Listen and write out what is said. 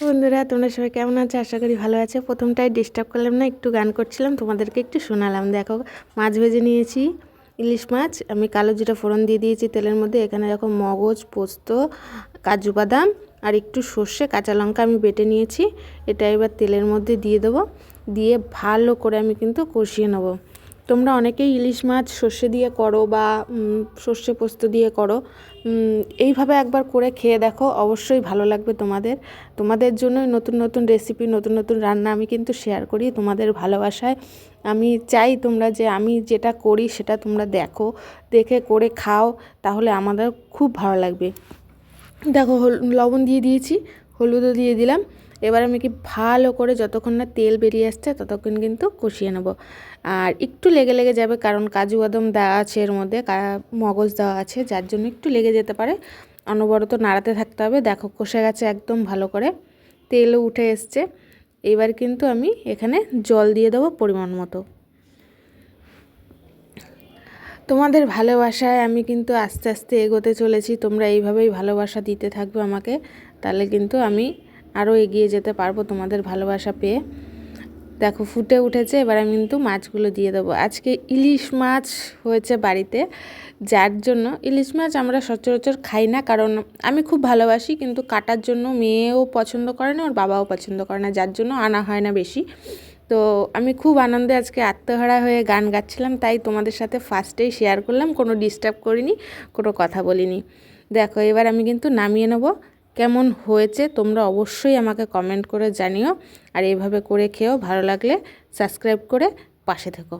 বন্ধুরা, তোমরা সবাই কেমন আছো? আশা করি ভালো আছে। প্রথমটাই ডিস্টার্ব করলাম না, একটু গান করছিলাম, তোমাদেরকে একটু শোনালাম। দেখো, মাছ ভেজে নিয়েছি, ইলিশ মাছ। আমি কালো জিরা ফোড়ন দিয়ে দিয়েছি তেলের মধ্যে। এখানে দেখো মগজ, পোস্ত, কাজু বাদাম আর একটু সর্ষে, কাঁচা লঙ্কা আমি বেটে নিয়েছি। এটা এবার তেলের মধ্যে দিয়ে দেবো। দিয়ে ভালো করে আমি কিন্তু কষিয়ে নেবো। তোমরা অনেকেই ইলিশ মাছ সর্ষে দিয়ে করো বা সর্ষে পোস্ত দিয়ে করো। এইভাবে একবার করে খেয়ে দেখো, অবশ্যই ভালো লাগবে তোমাদের জন্যই নতুন নতুন রেসিপি, নতুন নতুন রান্না আমি কিন্তু শেয়ার করি তোমাদের ভালোবাসায়। আমি চাই তোমরা যে আমি যেটা করি সেটা তোমরা দেখে করে খাও, তাহলে আমাদের খুব ভালো লাগবে। দেখো, লবণ দিয়ে দিয়েছি, হলুদও দিয়ে দিলাম। এবার আমি কি ভালো করে যতক্ষণ না তেল বেরিয়ে আসছে ততক্ষণ কিন্তু কষিয়ে নেব। আর একটু লেগে লেগে যাবে, কারণ কাজু বাদাম দেওয়া আছে এর মধ্যে, মগজ দেওয়া আছে, যার জন্য একটু লেগে যেতে পারে। অনবরত নাড়াতে থাকতে হবে। দেখো, কষে গেছে একদম ভালো করে, তেলও উঠে এসছে। এবার কিন্তু আমি এখানে জল দিয়ে দেবো পরিমাণ মতো। তোমাদের ভালোবাসায় আমি কিন্তু আস্তে আস্তে এগোতে চলেছি। তোমরা এইভাবেই ভালোবাসা দিতে থাকবে আমাকে, তাহলে কিন্তু আমি আরও এগিয়ে যেতে পারবো তোমাদের ভালোবাসা পেয়ে। দেখো, ফুটে উঠেছে। এবার আমি কিন্তু মাছগুলো দিয়ে দেবো। আজকে ইলিশ মাছ হয়েছে বাড়িতে, যার জন্য ইলিশ মাছ আমরা সচরাচর খাই না, কারণ আমি খুব ভালোবাসি, কিন্তু কাটার জন্য মেয়েও পছন্দ করে না, ওর বাবাও পছন্দ করে না, যার জন্য আনা হয় না বেশি। তো আমি খুব আনন্দে আজকে আত্মহারা হয়ে গান গাচ্ছিলাম, তাই তোমাদের সাথে ফার্স্টেই শেয়ার করলাম, কোনো ডিস্টার্ব করিনি, কোনো কথা বলিনি। দেখো, এবার আমি কিন্তু নামিয়ে নেব। কেমন হয়েছে তোমরা অবশ্যই আমাকে কমেন্ট করে জানিও। আর এইভাবে করে খেয়েও, ভালো লাগলে সাবস্ক্রাইব করে পাশে থেকো।